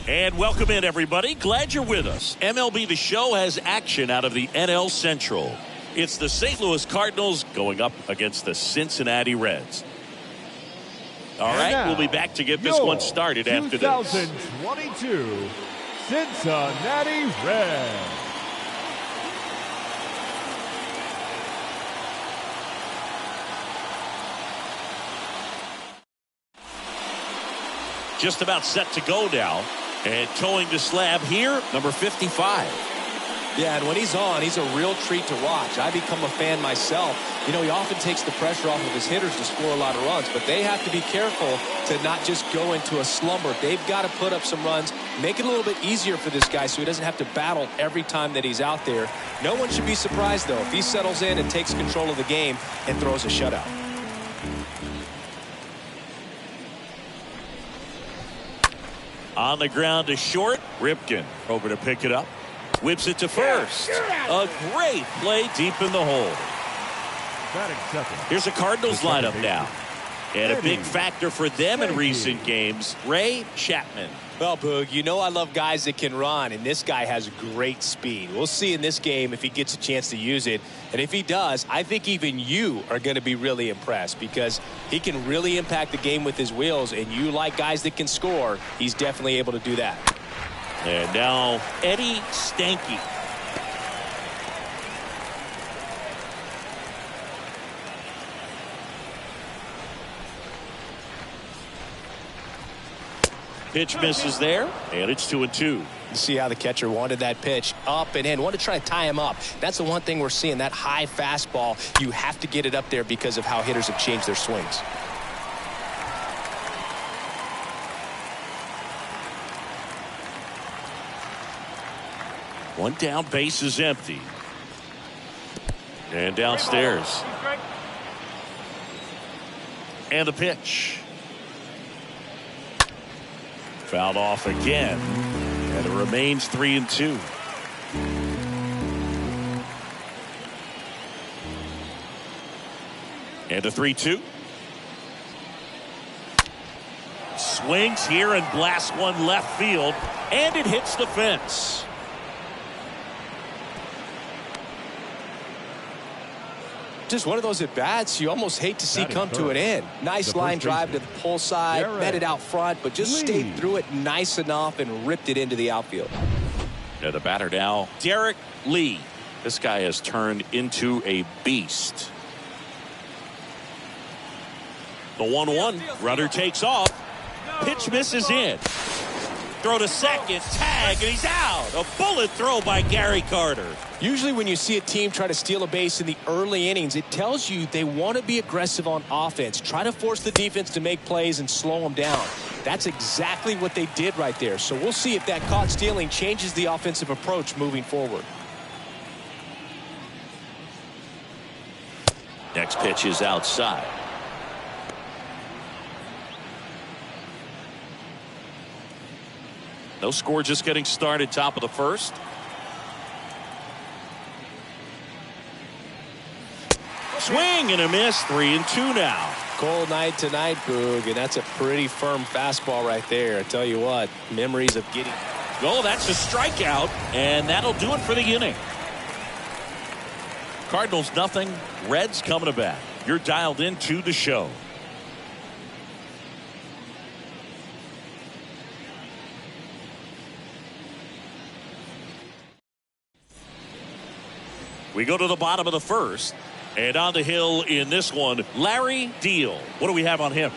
And welcome in, everybody. Glad you're with us. MLB The Show has action out of the NL Central. It's the St. Louis Cardinals going up against the Cincinnati Reds. All right, we'll be back to get this one started after this. 2022 Cincinnati Reds. Just about set to go now. And towing the slab here, number 55. Yeah, and when he's on, he's a real treat to watch. I become a fan myself. You know, he often takes the pressure off of his hitters to score a lot of runs, but they have to be careful to not just go into a slumber. They've got to put up some runs, make it a little bit easier for this guy so he doesn't have to battle every time that he's out there. No one should be surprised, though, if he settles in and takes control of the game and throws a shutout. On the ground to short. Ripken over to pick it up. Whips it to first. A great play deep in the hole. Here's a Cardinals lineup now. And a big factor for them in recent games, Ray Chapman. Well, Boog, you know I love guys that can run, and this guy has great speed. We'll see in this game if he gets a chance to use it. And if he does, I think even you are going to be really impressed because he can really impact the game with his wheels, and you like guys that can score. He's definitely able to do that. And now Eddie Stanky. Pitch misses there, and it's 2-2. You see how the catcher wanted that pitch up and in. Want to try to tie him up. That's the one thing we're seeing, that high fastball. You have to get it up there because of how hitters have changed their swings. One down, base is empty. And downstairs. And the pitch. Fouled off again. And it remains 3-2. And a 3-2. Swings here and blasts one left field. And it hits the fence. Just one of those at-bats you almost hate to see come to an end. Nice line drive to the pull side, met it out front, but just stayed through it nice enough and ripped it into the outfield. Yeah, the batter now, Derek Lee. This guy has turned into a beast. The 1-1, runner takes off. Pitch misses in. Throw to second, tag, and he's out. A bullet throw by Gary Carter. Usually when you see a team try to steal a base in the early innings, it tells you they want to be aggressive on offense. Try to force the defense to make plays and slow them down. That's exactly what they did right there. So we'll see if that caught stealing changes the offensive approach moving forward. Next pitch is outside. No score, just getting started, top of the first. Swing and a miss, 3-2 now. Cold night tonight, Boog, and that's a pretty firm fastball right there. I tell you what, memories of getting. Oh, that's a strikeout, and that'll do it for the inning. Cardinals nothing, Reds coming to bat. You're dialed into the show. We go to the bottom of the first. And on the hill in this one, Larry Deal. What do we have on him?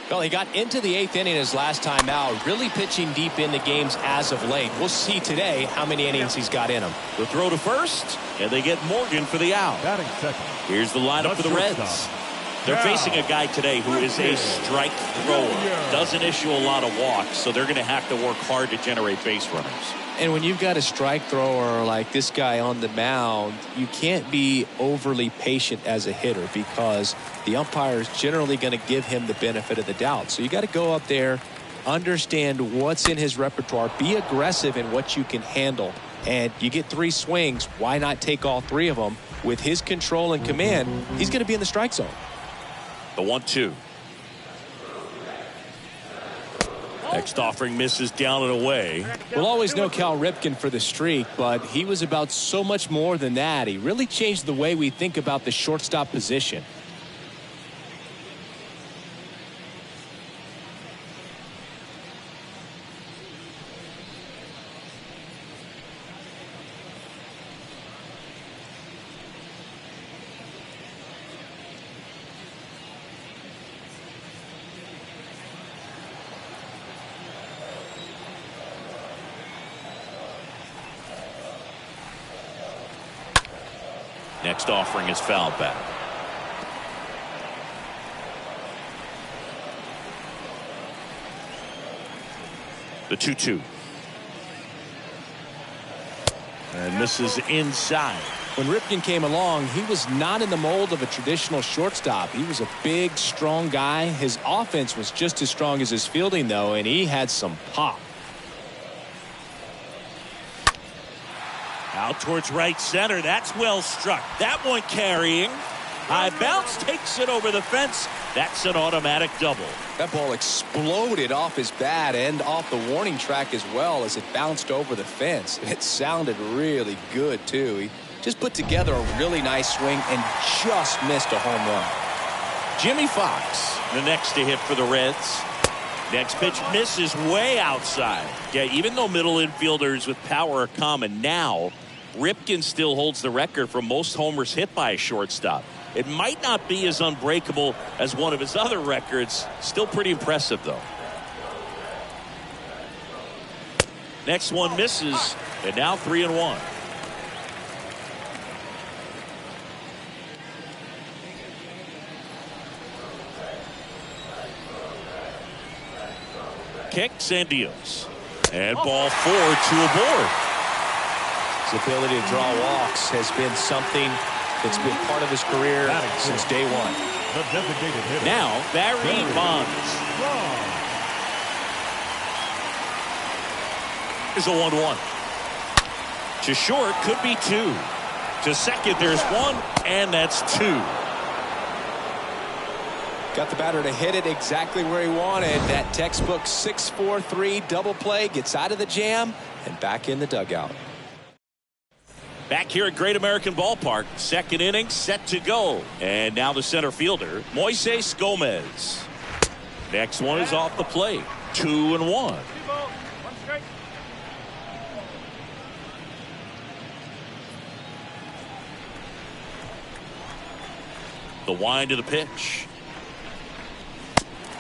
Well, he got into the 8th inning his last time out, really pitching deep in the games as of late. We'll see today how many innings he's got in him. The throw to first, and they get Morgan for the out. Batting second. Here's the lineup for the Reds. They're facing a guy today who is a strike thrower. Doesn't issue a lot of walks, so they're going to have to work hard to generate base runners. And when you've got a strike thrower like this guy on the mound, you can't be overly patient as a hitter because the umpire is generally going to give him the benefit of the doubt. So you got to go up there, understand what's in his repertoire, be aggressive in what you can handle. And you get 3 swings, why not take all 3 of them? With his control and command, he's going to be in the strike zone. The 1-2. Next offering misses down and away. We'll always know Cal Ripken for the streak, but he was about so much more than that. He really changed the way we think about the shortstop position. Next offering is fouled back. The 2-2. And misses inside. When Ripken came along, he was not in the mold of a traditional shortstop. He was a big, strong guy. His offense was just as strong as his fielding, though, and he had some pop. Out towards right center. That's well struck. That one carrying. High bounce takes it over the fence. That's an automatic double. That ball exploded off his bat and off the warning track as well as it bounced over the fence. It sounded really good, too. He just put together a really nice swing and just missed a home run. Jimmy Fox, the next to hit for the Reds. Next pitch misses way outside. Yeah, even though middle infielders with power are common now, Ripken still holds the record for most homers hit by a shortstop. It might not be as unbreakable as one of his other records. Still pretty impressive, though. Next one misses, and now 3-1. Kicks and deals. And ball 4 to a board. His ability to draw walks has been something that's been part of his career since day one. The designated hitter. Now Barry Bonds. Is a 1-1. To short, could be 2. To second, there's 1, and that's 2. Got the batter to hit it exactly where he wanted. That textbook 6-4-3 double play, gets out of the jam and back in the dugout. Back here at Great American Ballpark, second inning set to go. And now the center fielder, Moises Gomez. Next one is off the plate. 2-1. The wind of the pitch.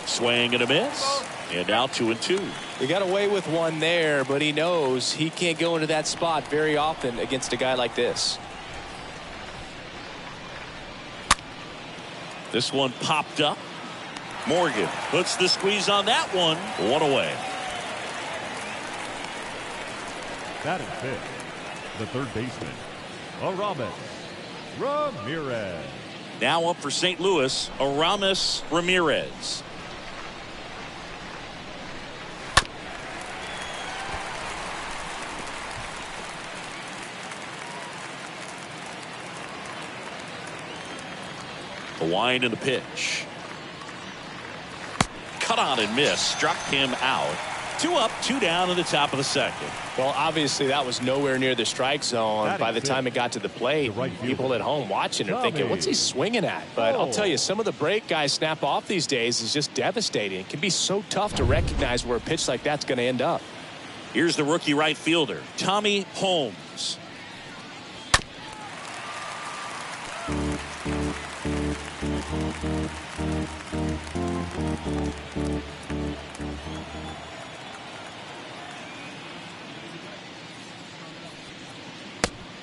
Swing and a miss. And now 2-2. He got away with one there, but he knows he can't go into that spot very often against a guy like this. This one popped up. Morgan puts the squeeze on that one. 1 away. Batting fifth, the third baseman, Aramis Ramirez. Now up for St. Louis, Aramis Ramirez. The wind and the pitch. Cut on and miss. Struck him out. 2 up, 2 down in the top of the second. Well, obviously that was nowhere near the strike zone. By the time it got to the plate, people at home watching are thinking, what's he swinging at? But I'll tell you, some of the break guys snap off these days is just devastating. It can be so tough to recognize where a pitch like that's going to end up. Here's the rookie right fielder, Tommy Holmes.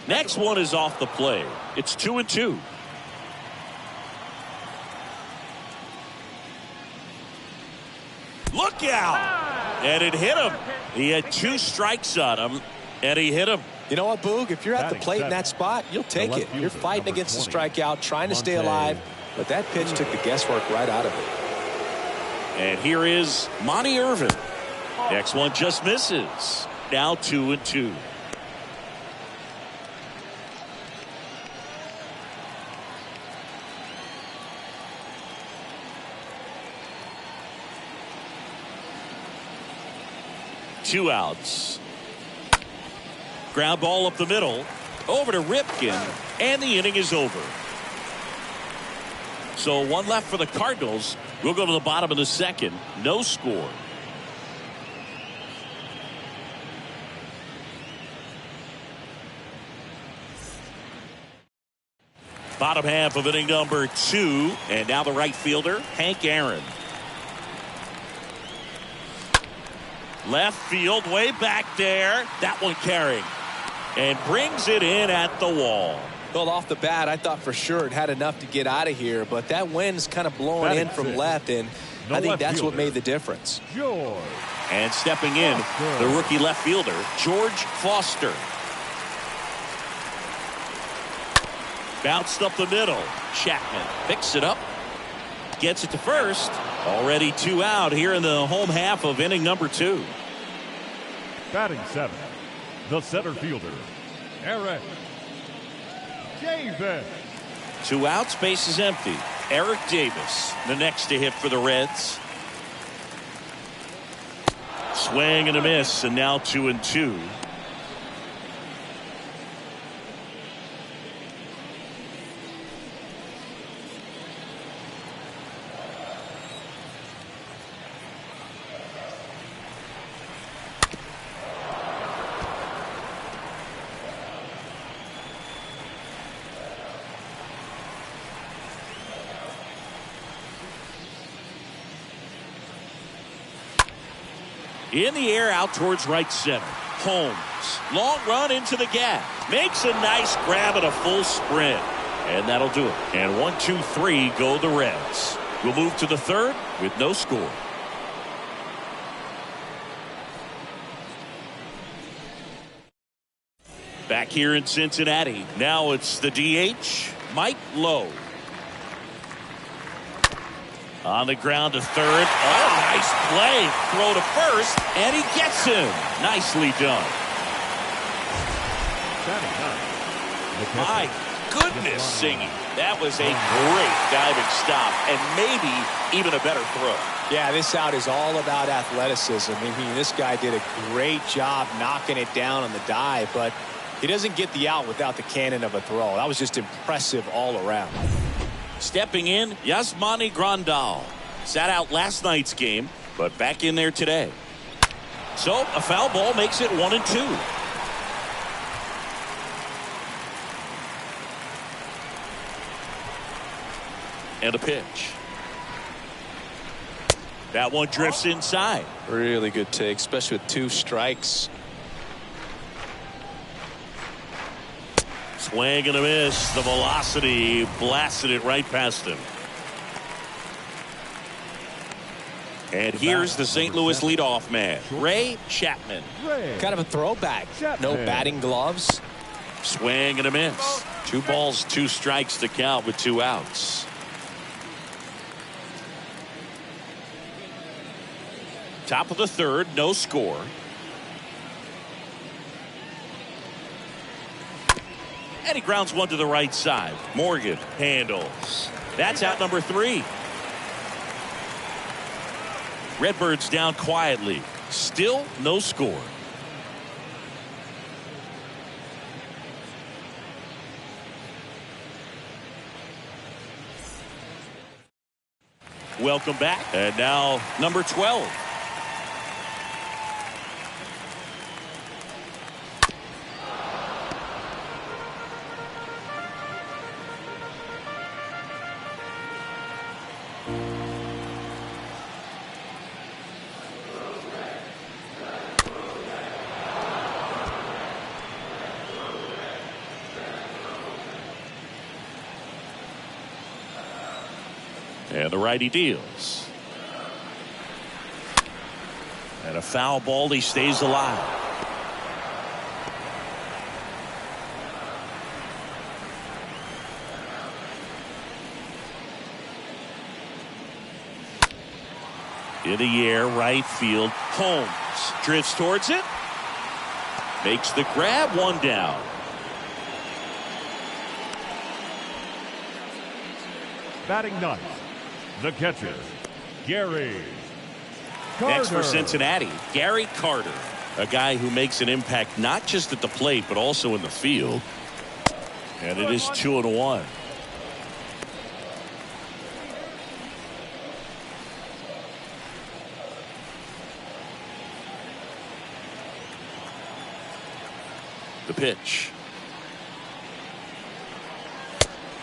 Next one is off the play. It's 2-2. Look out! And it hit him. He had 2 strikes on him, and he hit him. You know what, Boog? If you're at the plate in that spot, you'll take it. You're fighting against the strikeout, trying to stay alive, but that pitch took the guesswork right out of it. And here is Monty Irvin. Next one just misses. Now 2-2. 2 outs. Ground ball up the middle. Over to Ripken. And the inning is over. So 1 left for the Cardinals. We'll go to the bottom of the 2nd. No score. Bottom half of inning number 2. And now the right fielder, Hank Aaron. Left field, way back there. That one carrying. And brings it in at the wall. Well, off the bat, I thought for sure it had enough to get out of here, but that wind's kind of blowing in from left, and I think that's what made the difference. George. And stepping in, the rookie left fielder, George Foster. Bounced up the middle. Chapman picks it up. Gets it to first. Already 2 out here in the home half of inning number 2. Batting 7th, the center fielder, Eric Davis. 2 outs, base is empty. Eric Davis, the next to hit for the Reds. Swing and a miss, and now 2-2. In the air out towards right center. Holmes. Long run into the gap. Makes a nice grab at a full sprint. And that'll do it. And 1, 2, 3 go the Reds. We'll move to the 3rd with no score. Back here in Cincinnati. Now it's the DH, Mike Lowe. On the ground to 3rd. Oh, nice play. Throw to first, and he gets him. Nicely done. My goodness singing. That was a great diving stop, and maybe even a better throw. Yeah, this out is all about athleticism. I mean, this guy did a great job knocking it down on the dive, but he doesn't get the out without the cannon of a throw. That was just impressive all around. Stepping in, Yasmani Grandal. Sat out last night's game, but back in there today. So a foul ball makes it 1-2. And a pitch. That one drifts inside. Really good take, especially with 2 strikes. Swing and a miss. The velocity blasted it right past him. And here's the St. Louis leadoff man, Ray Chapman. Kind of a throwback. No batting gloves. Swing and a miss. 2 balls, 2 strikes to count with 2 outs. Top of the 3rd, no score. And he grounds one to the right side. Morgan handles. That's out number 3. Redbirds down quietly. Still no score. Welcome back. And now number 12. And the righty deals. And a foul ball. He stays alive. In the air, right field. Holmes drifts towards it. Makes the grab, 1 down. Batting 9th, the catcher, Gary Carter. Next for Cincinnati, Gary Carter. A guy who makes an impact not just at the plate but also in the field. And it is 2-1. The pitch.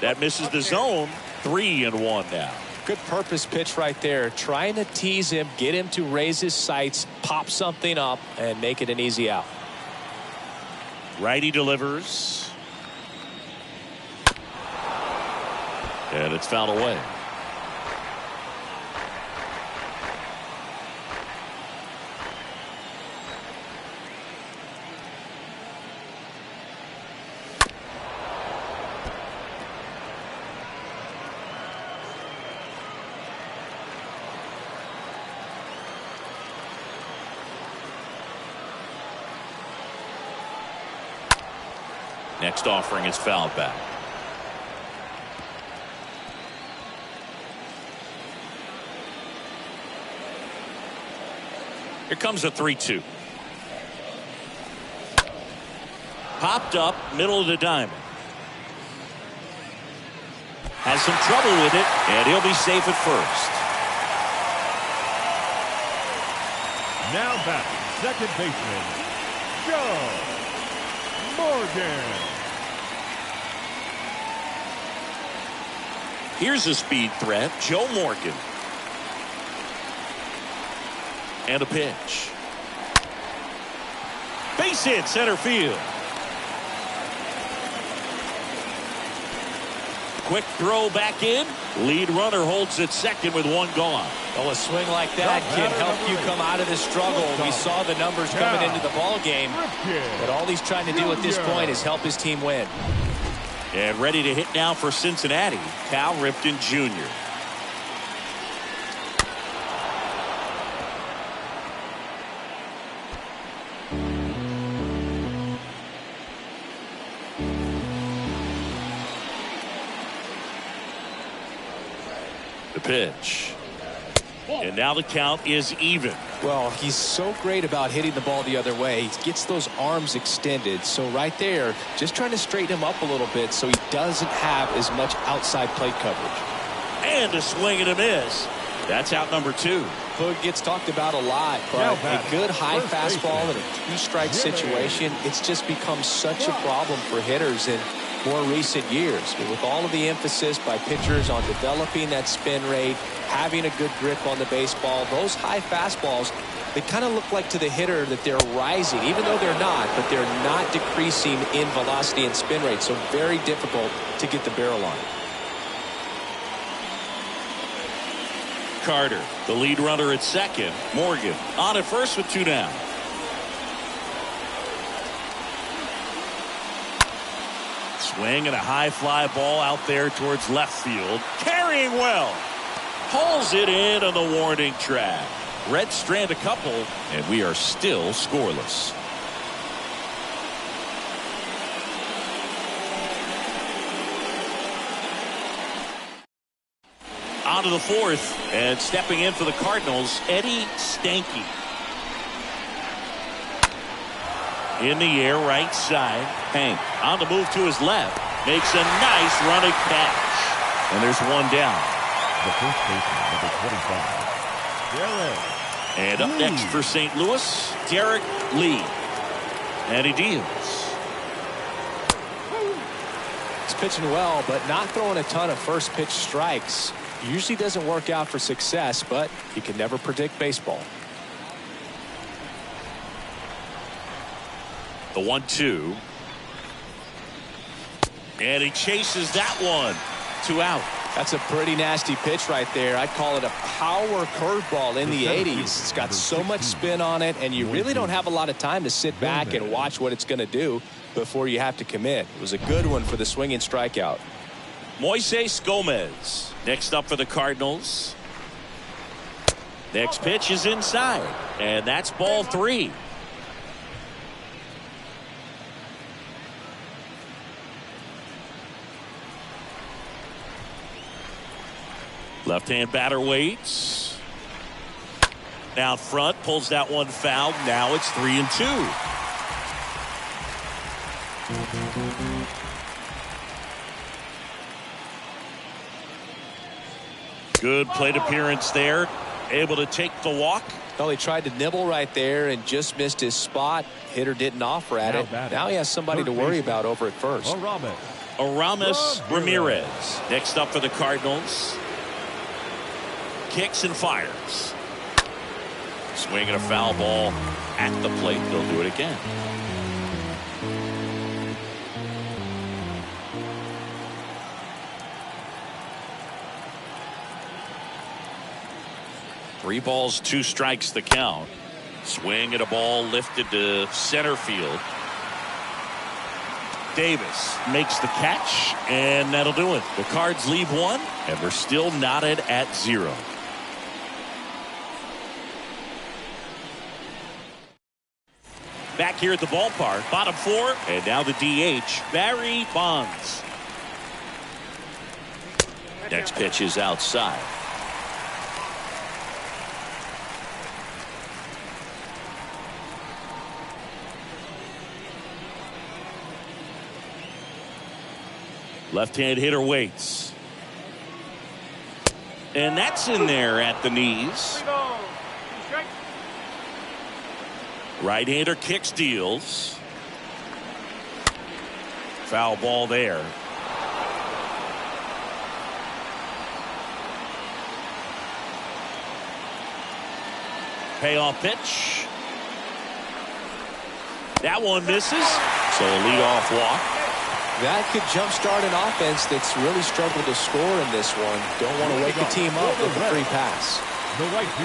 That misses the zone. 3-1 now. Good purpose pitch right there. Trying to tease him, get him to raise his sights, pop something up, and make it an easy out. Righty delivers. And it's fouled away. Next offering is fouled back. Here comes a 3-2. Popped up, middle of the diamond. Has some trouble with it, and he'll be safe at first. Now batting, second baseman, Joe Morgan. Here's a speed threat, Joe Morgan. And a pitch. Base hit, center field. Quick throw back in. Lead runner holds at second with one gone. Well, a swing like that can help you come out of this struggle. We saw the numbers coming into the ball game, but all he's trying to do at this point is help his team win. And ready to hit now for Cincinnati, Cal Ripken Jr. The pitch. And now the count is even. Well, he's so great about hitting the ball the other way. He gets those arms extended. So right there, just trying to straighten him up a little bit so he doesn't have as much outside plate coverage. And a swing and a miss. That's out number 2. Hood gets talked about a lot, but a good high fastball in a 2-strike situation, it's just become such a problem for hitters in more recent years. But with all of the emphasis by pitchers on developing that spin rate, having a good grip on the baseball, those high fastballs, they kind of look like to the hitter that they're rising, even though they're not, but they're not decreasing in velocity and spin rate. So very difficult to get the barrel on. Carter, the lead runner at second. Morgan on at first with 2 down. Swing and a high fly ball out there towards left field. Carrying well. Pulls it in on the warning track. Reds strand a couple, and we are still scoreless. On to the 4th, and stepping in for the Cardinals, Eddie Stanky. In the air, right side. Hank on the move to his left. Makes a nice running catch. And there's one down. The first baseman, number 25, Derek. And up next for St. Louis, Derek Lee. And he deals. He's pitching well, but not throwing a ton of first pitch strikes. Usually doesn't work out for success, but you can never predict baseball. The 1-2. And he chases that one. 2 out. That's a pretty nasty pitch right there. I'd call it a power curveball in the 80s. It's got so much spin on it, and you really don't have a lot of time to sit back and watch what it's going to do before you have to commit. It was a good one for the swinging strikeout. Moises Gomez next up for the Cardinals. Next pitch is inside, and that's ball 3. Left-hand batter waits. Out front, pulls that one foul. Now it's 3-2. Good plate appearance there. Able to take the walk. Well, he tried to nibble right there and just missed his spot. Hitter didn't offer at it. Now he has somebody to worry about over at first. Aramis Ramirez. Next up for the Cardinals. Kicks and fires. Swinging a foul ball at the plate. They'll do it again. Three balls, two strikes the count. Swing at a ball lifted to center field. Davis makes the catch, and that'll do it. The Cards leave one, and we're still knotted at 0. Back here at the ballpark, bottom 4, and now the DH, Barry Bonds. Next pitch is outside. Left-hand hitter waits. And that's in there at the knees. Right-hander kicks, deals. Foul ball there. Payoff pitch. That one misses. So a leadoff walk. That could jumpstart an offense that's really struggled to score in this one. Don't want to wake the team up with a free pass.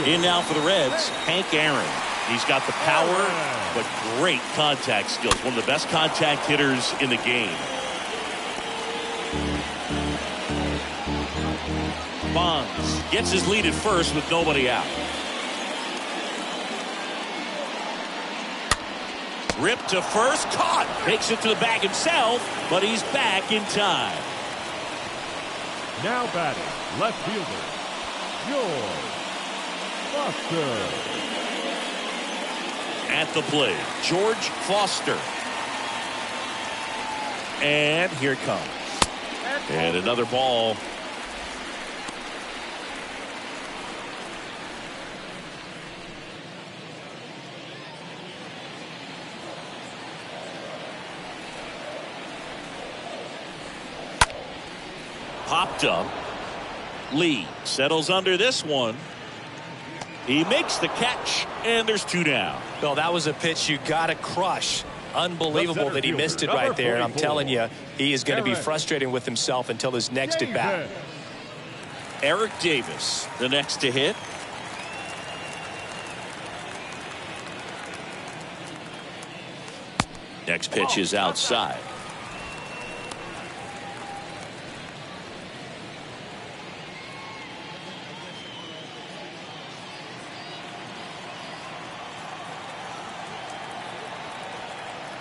In now for the Reds, Hank Aaron. He's got the power, but great contact skills. One of the best contact hitters in the game. Bonds gets his lead at first with nobody out. Ripped to first, caught. Makes it to the bag himself, but he's back in time. Now batting, left fielder, George Foster. At the plate, George Foster. And here it comes. And another ball. Popped up. Lee settles under this one. He makes the catch, and there's 2 down. Well, that was a pitch you got to crush. Unbelievable that he missed it right there. And I'm telling you, he is going to be frustrated with himself until his next at bat. Eric Davis, the next to hit. Next pitch is outside.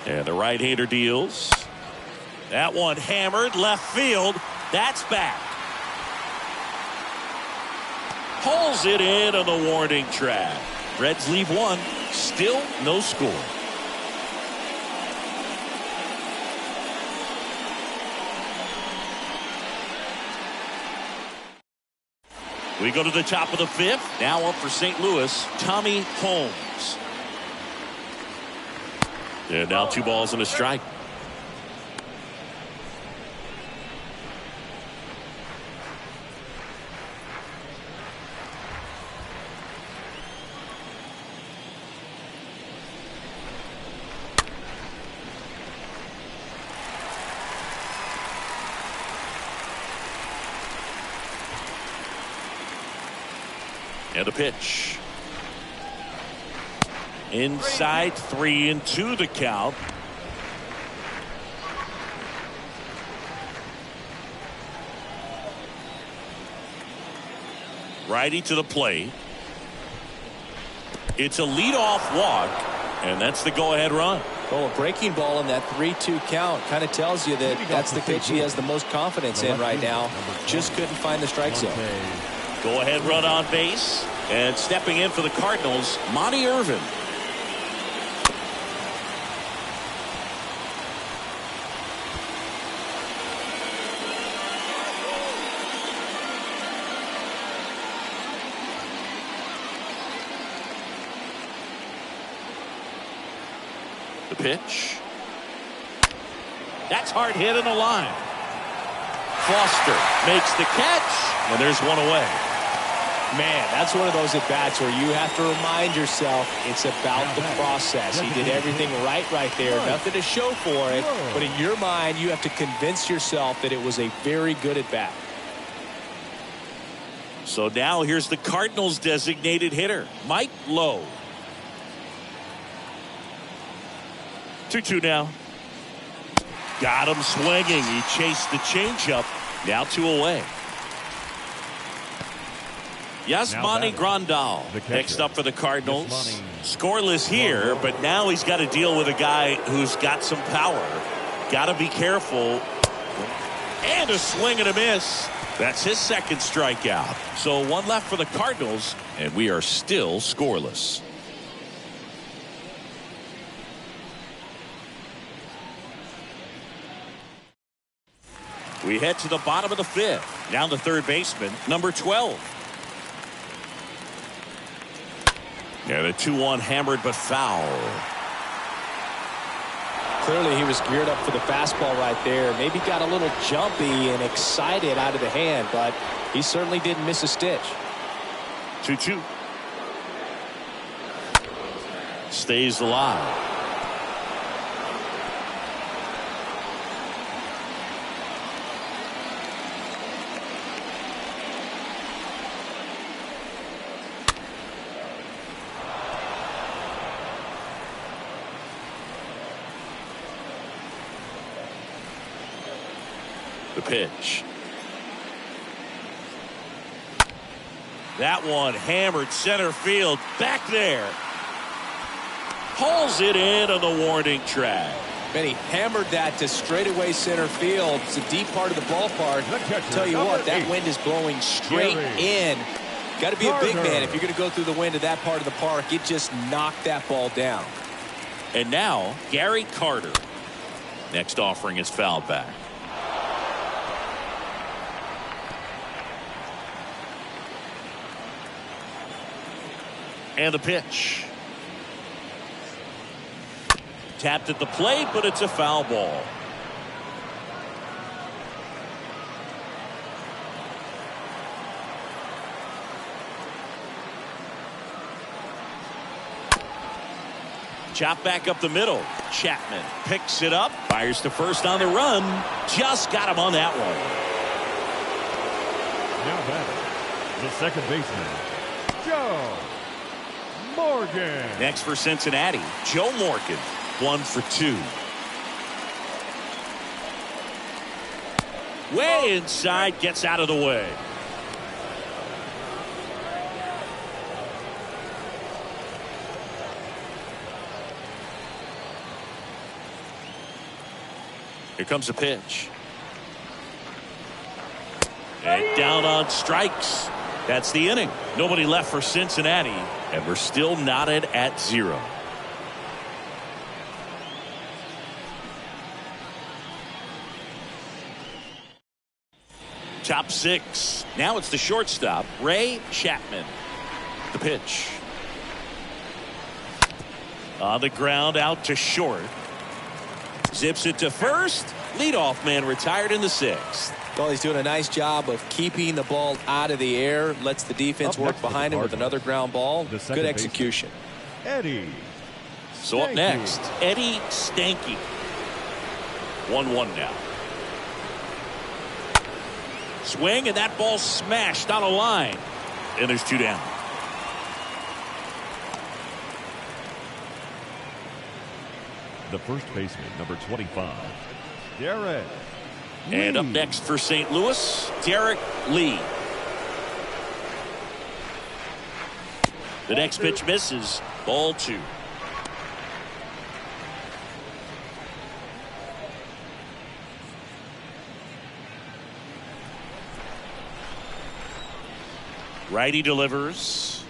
And the right-hander deals. That one hammered left field. That's back. Pulls it in on the warning track. Reds leave one. Still no score. We go to the top of the 5th. Now up for St. Louis, Tommy Holmes. And now 2 balls and a strike. And a pitch. Inside, 3-2 the count. Righty to the plate. It's a leadoff walk, and that's the go-ahead run. Well, a breaking ball in that 3-2 count kind of tells you that that's the pitch he has the most confidence in right now. Just couldn't find the strike zone. Go ahead run on base. And stepping in for the Cardinals, Monty Irvin. The pitch. That's hard hit in the line. Foster makes the catch, and there's one away. Man, that's one of those at-bats where you have to remind yourself it's about the process. He did everything right there. Nothing to show for it, but in your mind, you have to convince yourself that it was a very good at-bat. So now here's the Cardinals' designated hitter, Mike Lowe. 2-2 now. Got him swinging. He chased the changeup. Now 2 away. Yasmani Grandal next up for the Cardinals. Scoreless here, but now he's got to deal with a guy who's got some power. Got to be careful. And a swing and a miss. That's his second strikeout. So 1 left for the Cardinals, and we are still scoreless. We head to the bottom of the 5th. Now the third baseman, number 12. Yeah, the 2-1 hammered but foul. Clearly he was geared up for the fastball right there. Maybe got a little jumpy and excited out of the hand, but he certainly didn't miss a stitch. 2-2. Stays alive. The pitch. That one hammered center field back there. Hauls it in on the warning track. Man, he hammered that to straightaway center field. It's a deep part of the ballpark. Tell you what, that wind is blowing straight in. Got to be a big man if you're going to go through the wind of that part of the park. It just knocked that ball down. And now Gary Carter. Next offering is fouled back. And the pitch. Tapped at the plate, but it's a foul ball. Chop back up the middle. Chapman picks it up, fires to first on the run. Just got him on that one. Now batting, the second baseman, Joe Morgan. Next for Cincinnati, Joe Morgan, 1 for 2. Way inside, gets out of the way. Here comes a pitch. And down on strikes. That's the inning. Nobody left for Cincinnati, and we're still knotted at 0. Top 6. Now it's the shortstop, Ray Chapman. The pitch. On the ground, out to short. Zips it to first. Leadoff man retired in the 6th. Well, he's doing a nice job of keeping the ball out of the air. Lets the defense work behind him with another ground ball. Good execution. Eddie. So up next, Eddie Stanky. 1-1 now. Swing, and that ball smashed on a line. And there's 2 down. The first baseman, number 25, Derek. And up next for St. Louis, Derek Lee. The next pitch misses. Ball 2. Righty delivers.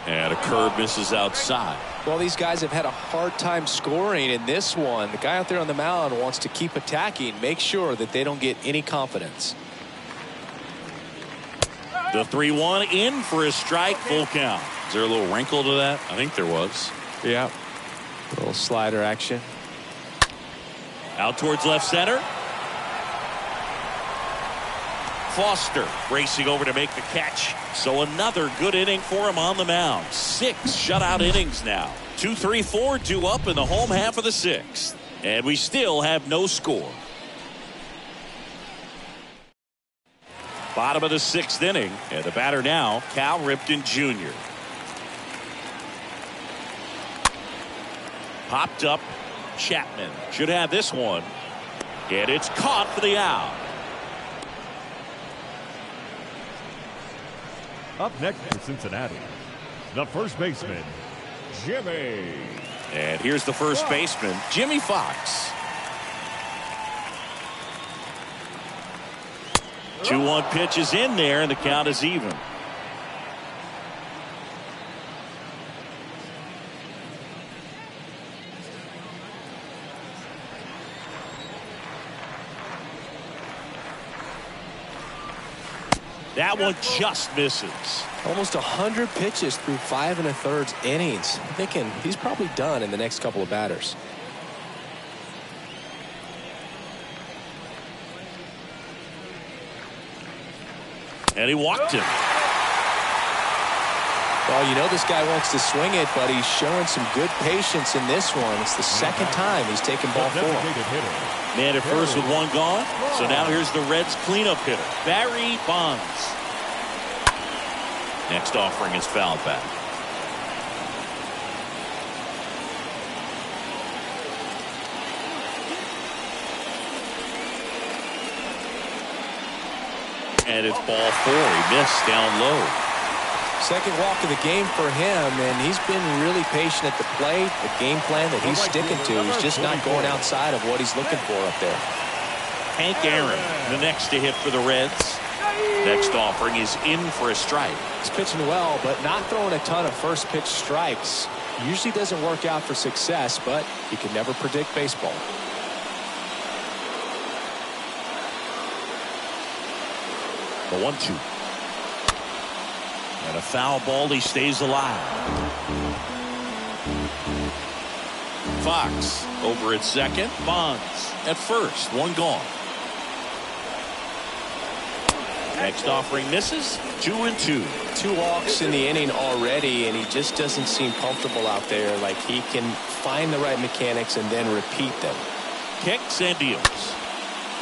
And a curve misses outside. Well, these guys have had a hard time scoring in this one. The guy out there on the mound wants to keep attacking, make sure that they don't get any confidence. The 3-1 in for a strike, full count. Is there a little wrinkle to that? I think there was. Yeah. A little slider action. Out towards left center. Foster racing over to make the catch. So another good inning for him on the mound. 6 shutout innings now. 2, 3, 4 due up in the home half of the 6th. And we still have no score. Bottom of the 6th inning. And the batter now, Cal Ripken Jr. Popped up. Chapman should have this one. And it's caught for the out. Up next for Cincinnati, the first baseman, Jimmy. And here's the first baseman, Jimmy Fox. 2-1 pitch is in there, and the count is even. That one just misses. Almost 100 pitches through 5 1/3 innings. I'm thinking he's probably done in the next couple of batters. And he walked him. Well, you know this guy wants to swing it, but he's showing some good patience in this one. It's the second time he's taken ball 4. Man at first with 1 gone. So now here's the Reds cleanup hitter, Barry Bonds. Next offering is fouled back. And it's ball 4. He missed down low. Second walk of the game for him, and he's been really patient at the plate. The game plan that he's sticking to, he's just not going outside of what he's looking for up there. Hank Aaron, the next to hit for the Reds. Next offering is in for a strike. He's pitching well, but not throwing a ton of first pitch strikes. Usually doesn't work out for success, but you can never predict baseball. The 1-2. And a foul ball, he stays alive. Fox over at second. Bonds at first. 1 gone. Next offering misses. 2-2. 2 walks in the inning already, and he just doesn't seem comfortable out there. Like he can find the right mechanics and then repeat them. Kicks and deals.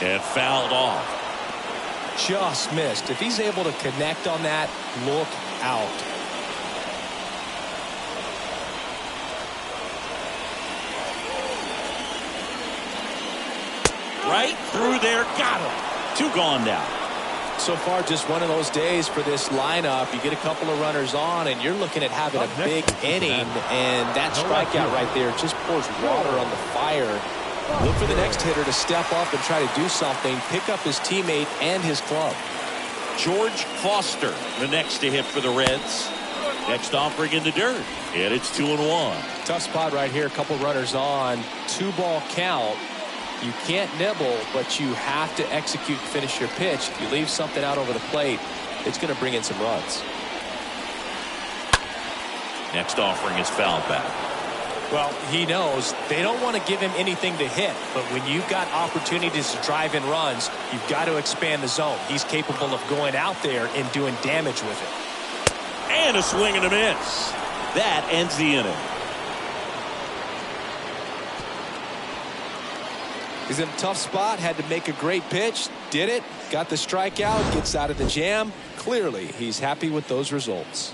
And fouled off. Just missed. If he's able to connect on that, look out. Right through there. Got him. 2 gone now. So far, just one of those days for this lineup. You get a couple of runners on, and you're looking at having a big inning, and that strikeout right there just pours water on the fire. Look for the next hitter to step up and try to do something, pick up his teammate and his club. George Foster, the next to hit for the Reds. Next offering in the dirt, and it's 2-1. Tough spot right here. A couple runners on. 2-ball count. You can't nibble, but you have to execute and finish your pitch. If you leave something out over the plate, it's going to bring in some runs. Next offering is fouled back. Well, he knows they don't want to give him anything to hit, but when you've got opportunities to drive in runs, you've got to expand the zone. He's capable of going out there and doing damage with it. And a swing and a miss. That ends the inning. He's in a tough spot, had to make a great pitch, did it, got the strikeout, gets out of the jam. Clearly, he's happy with those results.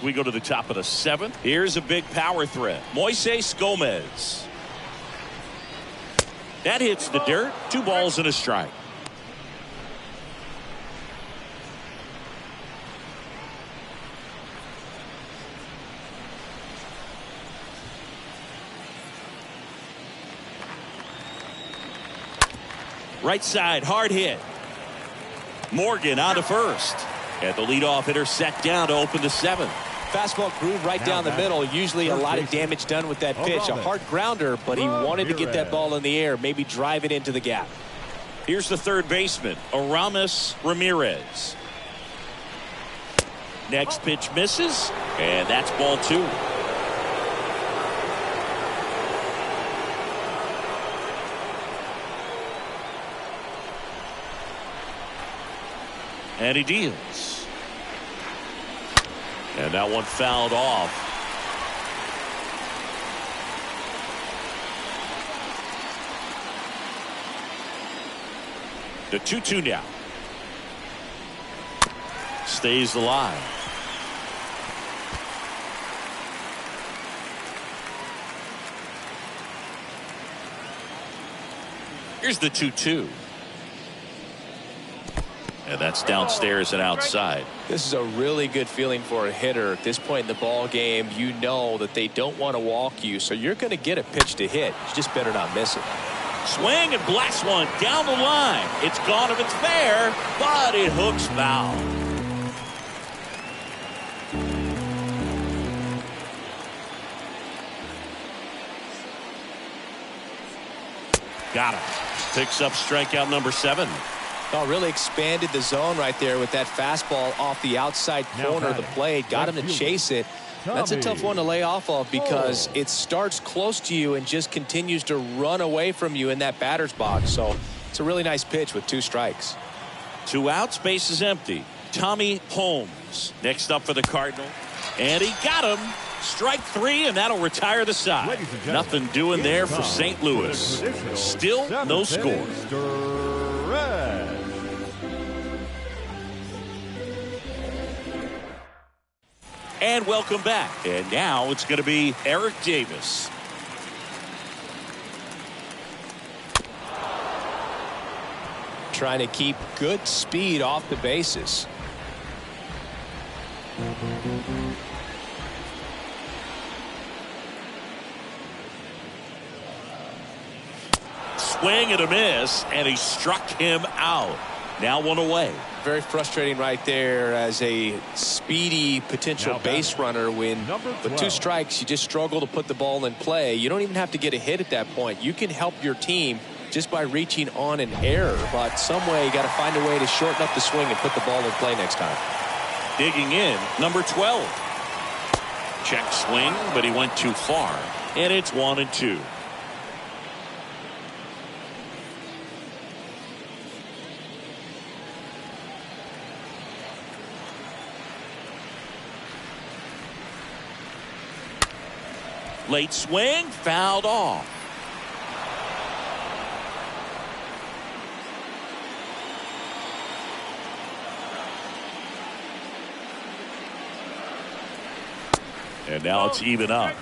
We go to the top of the 7th. Here's a big power threat. Moises Gomez. That hits the dirt. 2 balls and a strike. Right side, hard hit. Morgan on to first. And the leadoff hitter set down to open the 7th. Fastball groove right down the middle. Usually a lot of damage done with that pitch. A hard grounder, but he wanted to get that ball in the air, maybe drive it into the gap. Here's the third baseman, Aramis Ramirez. Next pitch misses, and that's ball 2. And he deals. And that one fouled off. The 2-2 now. Stays alive. Here's the 2-2. And that's downstairs and outside. This is a really good feeling for a hitter at this point in the ball game. You know that they don't want to walk you, so you're going to get a pitch to hit. You just better not miss it. Swing and blast one down the line. It's gone if it's fair, but it hooks foul. Got him. Picks up strikeout number 7. Oh, really expanded the zone right there with that fastball off the outside corner of the plate. Got him to chase it. That's a tough one to lay off of because it starts close to you and just continues to run away from you in that batter's box. So it's a really nice pitch with 2 strikes. 2 outs, base is empty. Tommy Holmes next up for the Cardinals. And he got him. Strike 3, and that'll retire the side. Nothing doing there for St. Louis. Still no score. And welcome back. And now it's going to be Eric Davis. Trying to keep good speed off the bases. Swing and a miss, and he struck him out. Now 1 away. Very frustrating right there as a speedy potential base runner when with 2 strikes you just struggle to put the ball in play. You don't even have to get a hit at that point. You can help your team just by reaching on an error, but some way you got to find a way to shorten up the swing and put the ball in play next time. Digging in, number 12. Check swing, but he went too far, and it's 1-2. Late swing, fouled off. And now it's even up.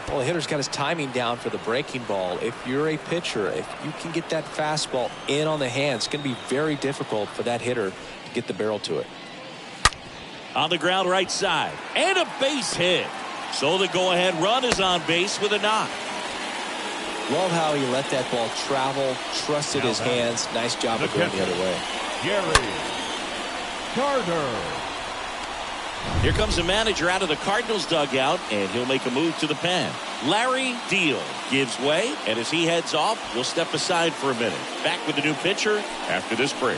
Well, the hitter's got his timing down for the breaking ball. If you're a pitcher, if you can get that fastball in on the hands, it's going to be very difficult for that hitter to get the barrel to it. On the ground right side, and a base hit. So the go-ahead run is on base with a knock. Love how he let that ball travel, trusted his hands. Nice job of going the other way. Gary Carter. Here comes the manager out of the Cardinals dugout, and he'll make a move to the pen. Larry Deal gives way, and as he heads off, we'll step aside for a minute. Back with the new pitcher after this break.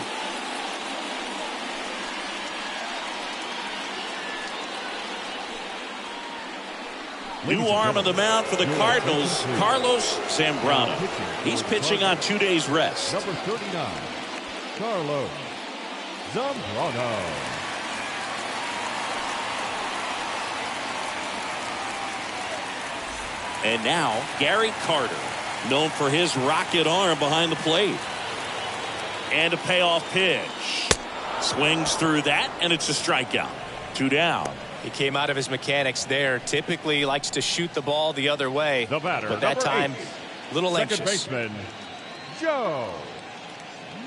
New arm on the mound for the Cardinals, Carlos Zambrano. He's pitching on 2 days rest. Number 39, Carlos Zambrano. And now, Gary Carter, known for his rocket arm behind the plate. And a payoff pitch. Swings through that, and it's a strikeout. 2 down. He came out of his mechanics there. Typically likes to shoot the ball the other way. The batter, but that time, a little second anxious. baseman, Joe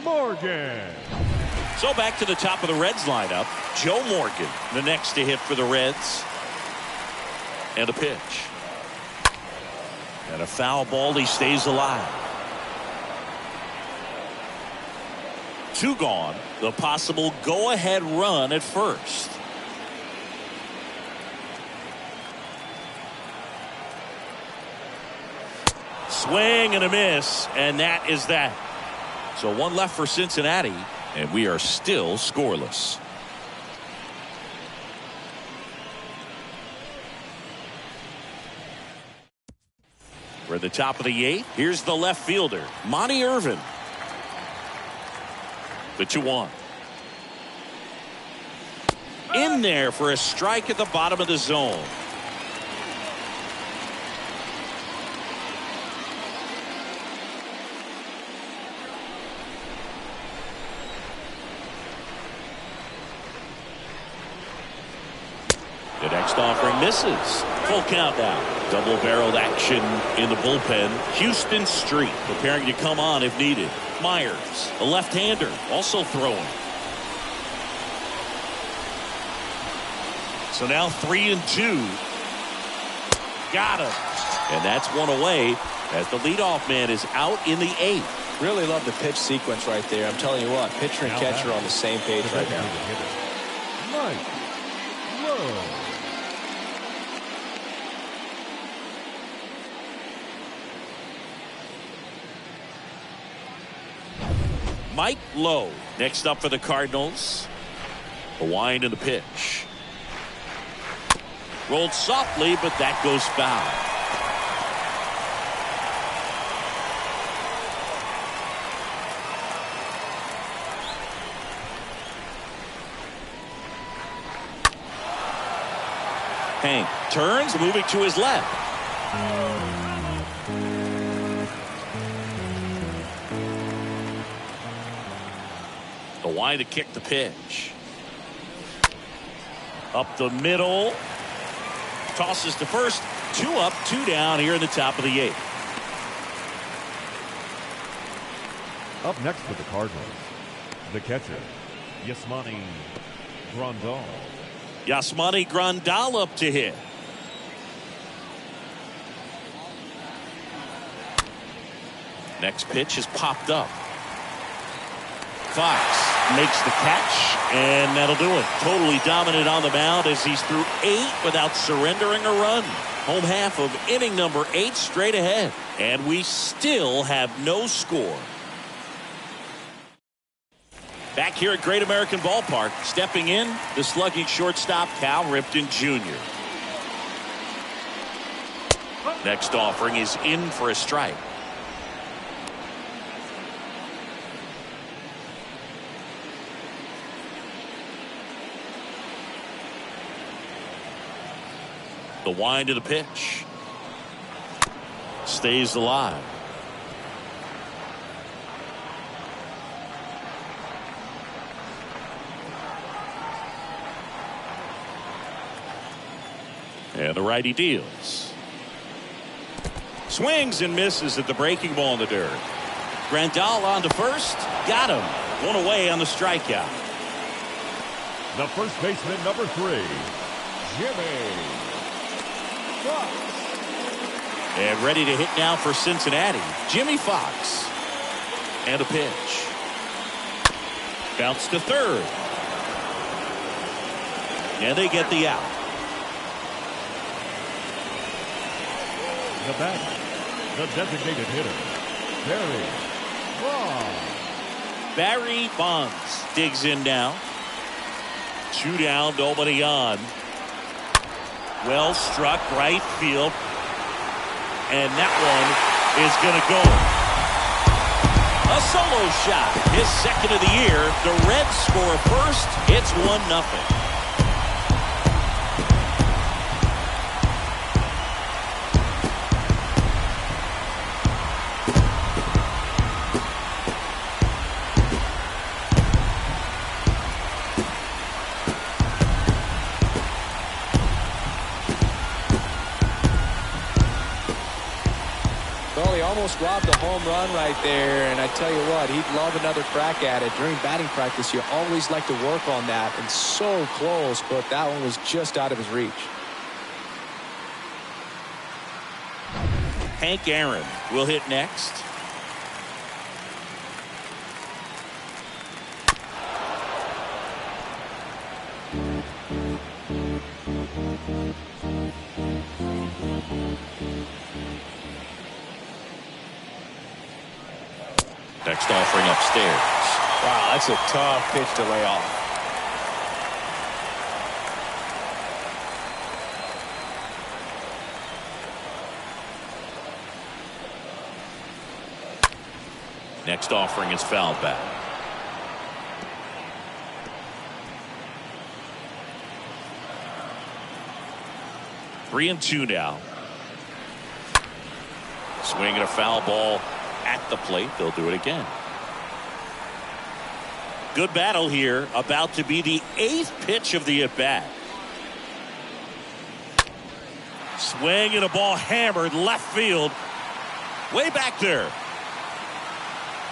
Morgan. So back to the top of the Reds lineup. Joe Morgan, the next to hit for the Reds. And a pitch. And a foul ball. He stays alive. 2 gone. The possible go-ahead run at first. Swing and a miss, and that is that. So 1 left for Cincinnati, and we are still scoreless. We're at the top of the 8th. Here's the left fielder, Monty Irvin. The 2-1. In there for a strike at the bottom of the zone. The next offering misses. Full count now. Double-barreled action in the bullpen. Houston Street preparing to come on if needed. Myers, a left-hander, also throwing. So now 3-2. Got him. And that's 1 away as the leadoff man is out in the 8th. Really love the pitch sequence right there. I'm telling you what, pitcher and catcher on the same page right now. Mike Lowe. Mike Lowe next up for the Cardinals. The wind and the pitch. Rolled softly, but that goes foul. Hank turns, moving to his left. The wind to kick the pitch. Up the middle. Tosses to first. 2 up, 2 down here in the top of the 8th. Up next for the Cardinals, the catcher, Yasmani Grandal. Yasmani Grandal up to hit. Next pitch is popped up. Fox makes the catch, and that'll do it. Totally dominant on the mound as he's through 8 without surrendering a run. Home half of inning number 8 straight ahead, and we still have no score. Back here at Great American Ballpark, stepping in, the slugging shortstop Cal Ripken Jr. Next offering is in for a strike. The wind of the pitch. Stays alive. And the righty deals. Swings and misses at the breaking ball in the dirt. Grandal on to first. Got him. 1 away on the strikeout. The first baseman, number 3, Jimmy Fox. And ready to hit now for Cincinnati, Jimmy Fox. And a pitch. Bounce to third. And they get the out. The batter, the designated hitter, Barry Bonds. Barry Bonds digs in now. 2 down, nobody on. Well struck, right field. And that one is going to go. A solo shot. His second of the year. The Reds score first. It's 1-0. almost robbed a home run right there, and I tell you what, he'd love another crack at it. During batting practice, you always like to work on that, and so close, but that one was just out of his reach. Hank Aaron will hit next. Next offering upstairs. Wow, that's a tough pitch to lay off. Next offering is fouled back. Three and two now. Swinging a foul ball at the plate. They'll do it again. Good battle here. About to be the 8th pitch of the at-bat. Swinging a ball hammered left field. Way back there.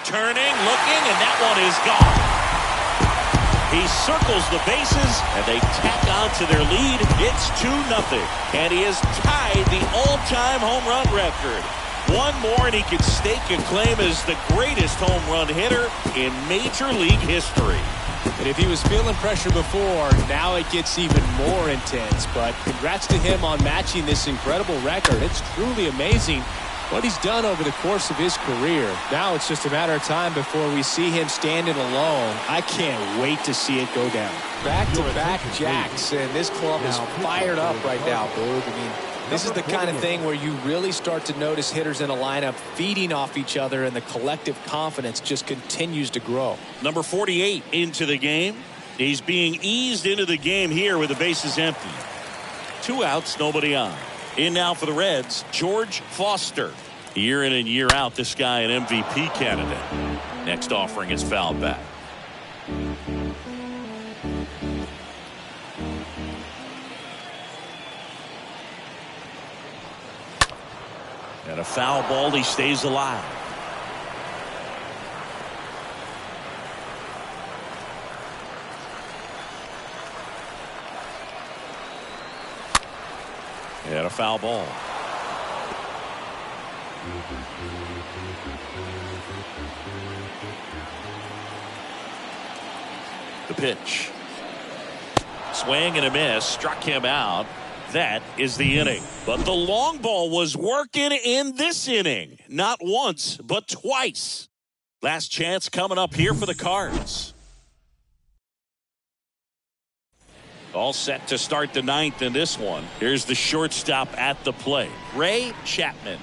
Turning, looking, and that one is gone. He circles the bases, and they tack on to their lead. It's 2-0. And he has tied the all-time home run record. One more, and he can stake a claim as the greatest home run hitter in Major League history. And if he was feeling pressure before, now it gets even more intense. But congrats to him on matching this incredible record. It's truly amazing what he's done over the course of his career. Now it's just a matter of time before we see him standing alone. I can't wait to see it go down. Back-to-back jacks, and this club is fired up right now, Boog. I mean, this is the kind of thing where you really start to notice hitters in a lineup feeding off each other, and the collective confidence just continues to grow. Number 48 into the game. He's being eased into the game here with the bases empty. 2 outs, nobody on. In now for the Reds, George Foster. Year in and year out, this guy an MVP candidate. Next offering is fouled back. And a foul ball, he stays alive. And a foul ball. The pitch. Swing and a miss. Struck him out. That is the inning. But the long ball was working in this inning. Not once, but twice. Last chance coming up here for the Cards. All set to start the 9th in this one. Here's the shortstop at the plate, Ray Chapman.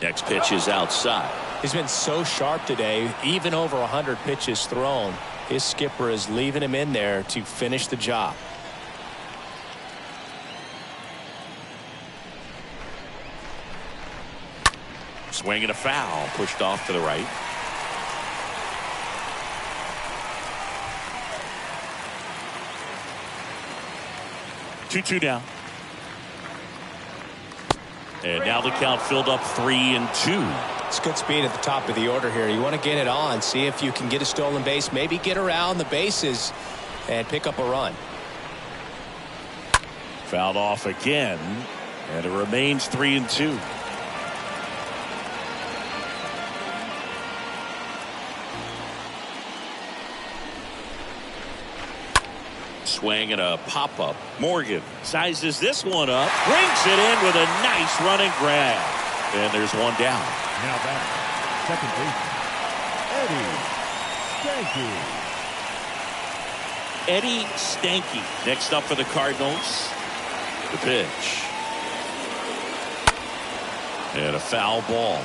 Next pitch is outside. He's been so sharp today, even over 100 pitches thrown. His skipper is leaving him in there to finish the job. Swinging a foul, pushed off to the right. Two now. And now the count filled up 3-2. It's good speed at the top of the order here. You want to get it on, see if you can get a stolen base, maybe get around the bases and pick up a run. Fouled off again, and it remains 3-2. Swing and a pop-up. Morgan sizes this one up, brings it in with a nice running grab. And there's one down. Now back, second baseman, Eddie Stanky next up for the Cardinals. The pitch. And a foul ball.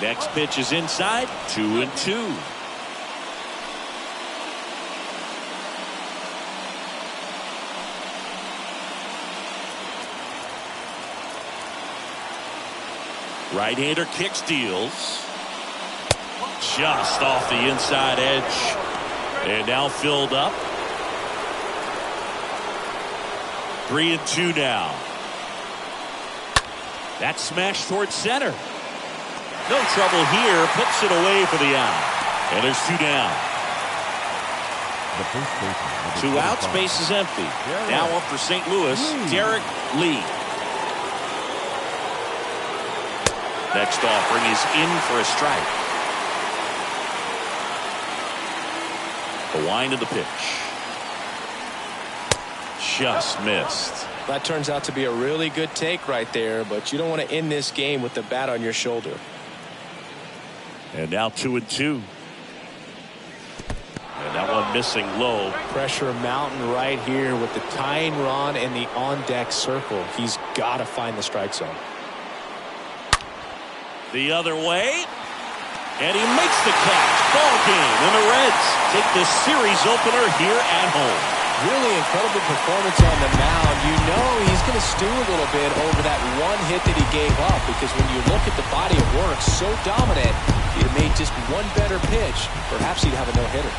Next pitch is inside, 2-2. Right-hander kicks, deals. Just off the inside edge. And now filled up. 3-2 now. That smash towards center. No trouble here. Puts it away for the out. And there's 2 down. The first baseman. 2 outs, base is empty. Now up for St. Louis, Derek Lee. Next offering is in for a strike. The wind of the pitch. Just missed. That turns out to be a really good take right there, but you don't want to end this game with the bat on your shoulder. And now 2-2. And that one missing low. Pressure mountain right here with the tying run and the on-deck circle. He's got to find the strike zone. The other way. And he makes the catch. Ball game. And the Reds take the series opener here at home. Really incredible performance on the mound. You know he's going to stew a little bit over that one hit that he gave up, because when you look at the body of work, so dominant, he made just one better pitch. Perhaps he'd have a no-hitter.